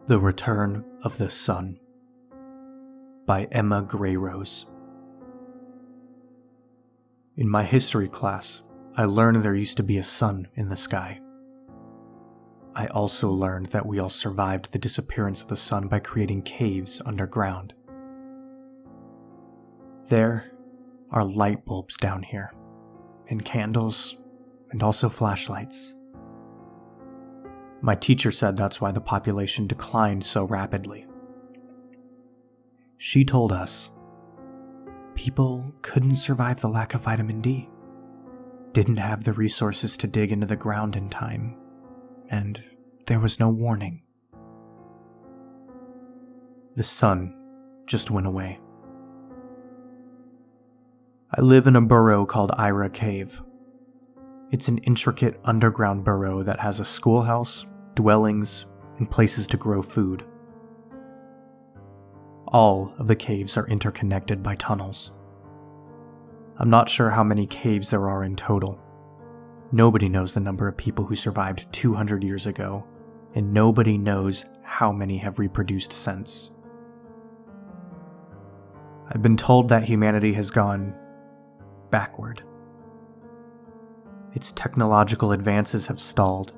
The Return of the Sun by Emma Grayrose. In my history class, I learned there used to be a sun in the sky. I also learned that we all survived the disappearance of the sun by creating caves underground. There are light bulbs down here, and candles, and also flashlights. My teacher said that's why the population declined so rapidly. She told us people couldn't survive the lack of vitamin D, didn't have the resources to dig into the ground in time, and there was no warning. The sun just went away. I live in a burrow called Ira Cave. It's an intricate underground burrow that has a schoolhouse, dwellings, and places to grow food. All of the caves are interconnected by tunnels. I'm not sure how many caves there are in total. Nobody knows the number of people who survived 200 years ago, and nobody knows how many have reproduced since. I've been told that humanity has gone backward. Its technological advances have stalled.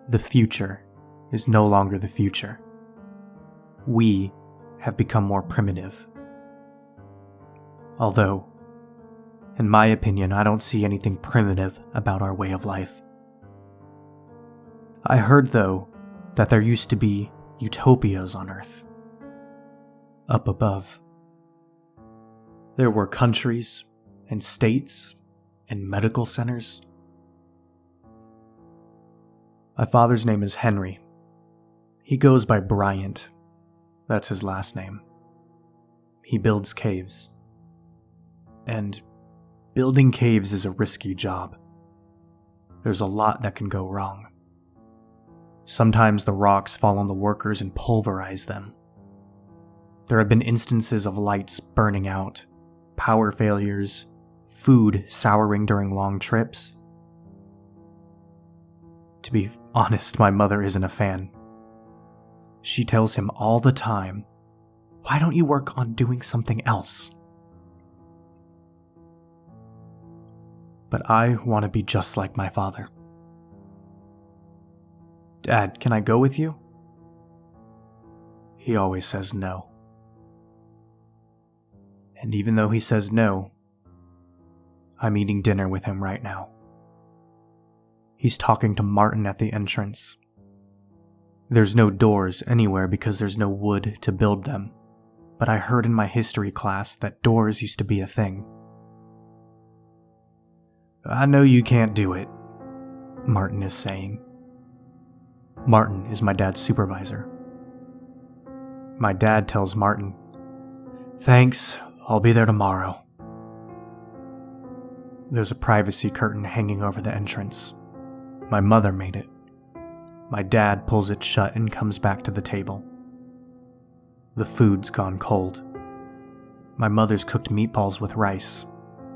The future is no longer the future. We have become more primitive. Although, in my opinion, I don't see anything primitive about our way of life. I heard, though, that there used to be utopias on Earth. Up above. There were countries and states and medical centers. My father's name is Henry. He goes by Bryant. That's his last name. He builds caves. And building caves is a risky job. There's a lot that can go wrong. Sometimes the rocks fall on the workers and pulverize them. There have been instances of lights burning out, power failures, food souring during long trips. To be honest, my mother isn't a fan. She tells him all the time, "Why don't you work on doing something else?" But I want to be just like my father. "Dad, can I go with you?" He always says no. And even though he says no, I'm eating dinner with him right now. He's talking to Martin at the entrance. There's no doors anywhere because there's no wood to build them, but I heard in my history class that doors used to be a thing. "I know you can't do it," Martin is saying. Martin is my dad's supervisor. My dad tells Martin, "Thanks, I'll be there tomorrow." There's a privacy curtain hanging over the entrance. My mother made it. My dad pulls it shut and comes back to the table. The food's gone cold. My mother's cooked meatballs with rice,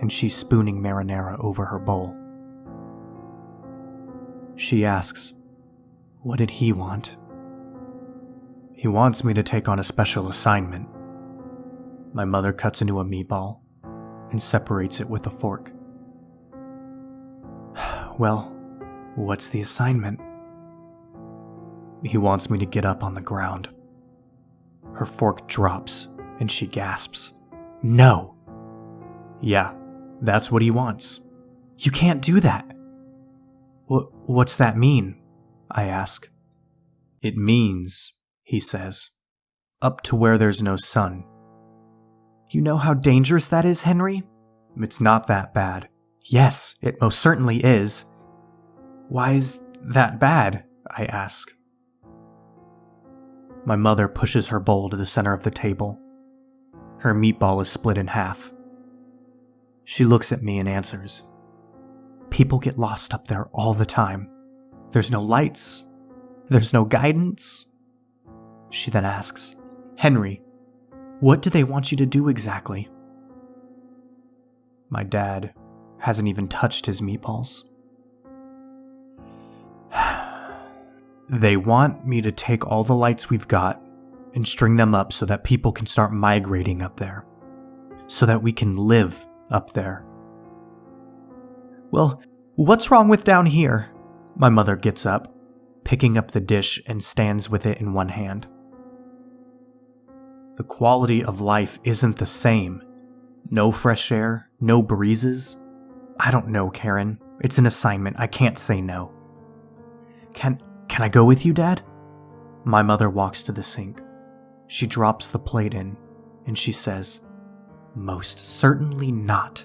and she's spooning marinara over her bowl. She asks, "What did he want?" "He wants me to take on a special assignment." My mother cuts into a meatball and separates it with a fork. "Well, what's the assignment?" "He wants me to get up on the ground." Her fork drops and she gasps, "No!" "Yeah, that's what he wants." "You can't do that." What's that mean?" I ask. "It means," he says, "up to where there's no sun." "You know how dangerous that is, Henry?" "It's not that bad." "Yes, it most certainly is." "Why is that bad?" I ask. My mother pushes her bowl to the center of the table. Her meatball is split in half. She looks at me and answers, "People get lost up there all the time. There's no lights. There's no guidance." She then asks, "Henry, what do they want you to do exactly?" My dad hasn't even touched his meatballs. They want me to take all the lights we've got and string them up so that people can start migrating up there. So that we can live up there. Well, what's wrong with down here? My mother gets up, picking up the dish and stands with it in one hand. The quality of life isn't the same. No fresh air, no breezes. I don't know, Karen. It's an assignment. I can't say no. Can I go with you, Dad? My mother walks to the sink. She drops the plate in, and she says, "Most certainly not."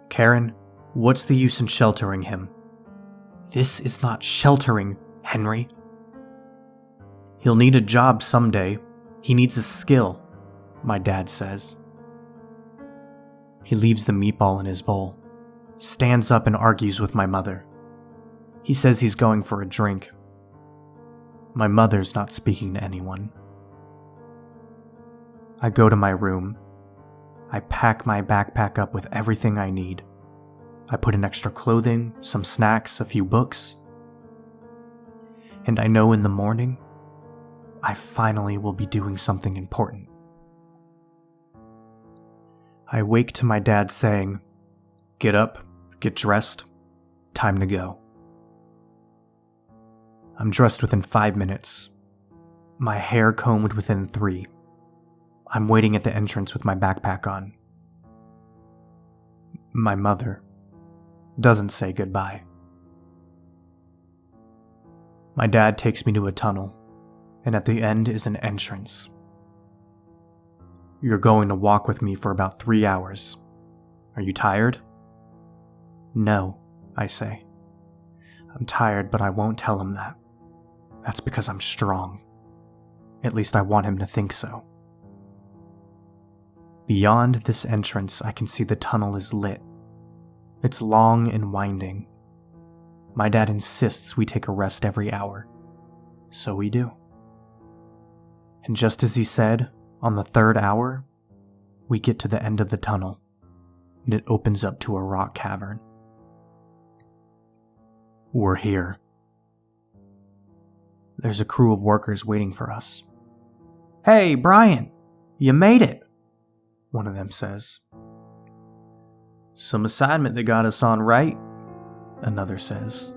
Karen, what's the use in sheltering him? This is not sheltering, Henry. He'll need a job someday. He needs a skill, my dad says. He leaves the meatball in his bowl, stands up and argues with my mother. He says he's going for a drink. My mother's not speaking to anyone. I go to my room. I pack my backpack up with everything I need. I put in extra clothing, some snacks, a few books. And I know in the morning, I finally will be doing something important. I wake to my dad saying, "Get up, get dressed, time to go." I'm dressed within 5 minutes. My hair combed within 3. I'm waiting at the entrance with my backpack on. My mother doesn't say goodbye. My dad takes me to a tunnel, and at the end is an entrance. "You're going to walk with me for about 3 hours. Are you tired?" "No," I say. "I'm tired, but I won't tell him that. That's because I'm strong. At least I want him to think so." Beyond this entrance, I can see the tunnel is lit. It's long and winding. My dad insists we take a rest every hour. So we do. And just as he said, on the 3rd hour, we get to the end of the tunnel, and it opens up to a rock cavern. We're here. There's a crew of workers waiting for us. "Hey, Brian, you made it," one of them says. "Some assignment that got us on right," another says.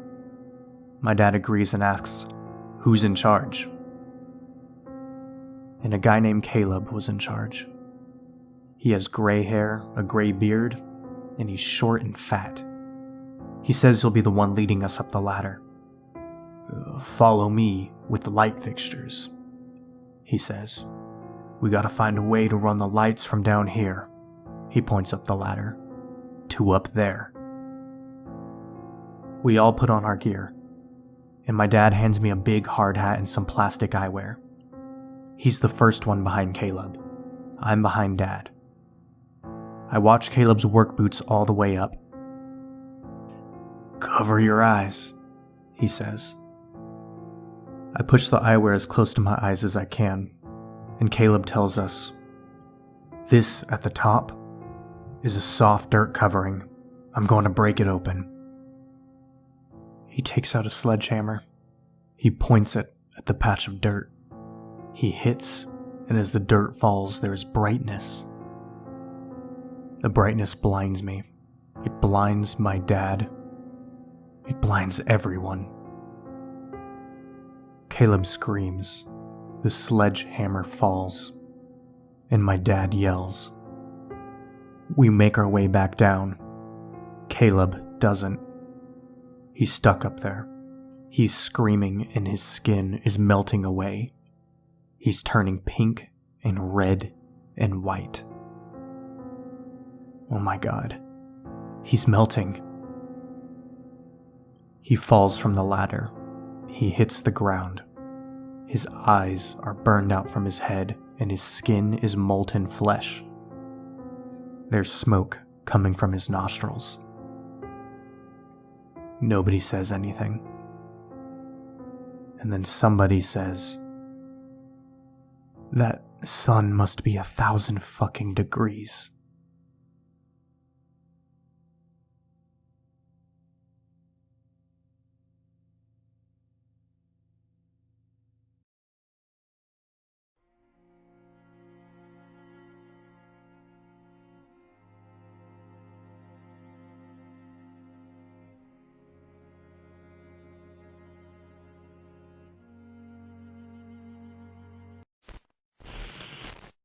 My dad agrees and asks, "Who's in charge?" And a guy named Caleb was in charge. He has gray hair, a gray beard, and he's short and fat. He says he'll be the one leading us up the ladder. "Follow me with the light fixtures," he says. "We gotta find a way to run the lights from down here," he points up the ladder, "to up there." We all put on our gear, and my dad hands me a big hard hat and some plastic eyewear. He's the first one behind Caleb. I'm behind Dad. I watch Caleb's work boots all the way up. "Cover your eyes," he says. I push the eyewear as close to my eyes as I can, and Caleb tells us, "This at the top is a soft dirt covering. I'm going to break it open." He takes out a sledgehammer. He points it at the patch of dirt. He hits, and as the dirt falls, there is brightness. The brightness blinds me. It blinds my dad. It blinds everyone. Caleb screams. The sledgehammer falls, and my dad yells. We make our way back down. Caleb doesn't. He's stuck up there. He's screaming, and his skin is melting away. He's turning pink and red and white. Oh my God. He's melting. He falls from the ladder. He hits the ground. His eyes are burned out from his head, and his skin is molten flesh. There's smoke coming from his nostrils. Nobody says anything. And then somebody says, "That sun must be 1,000 fucking degrees."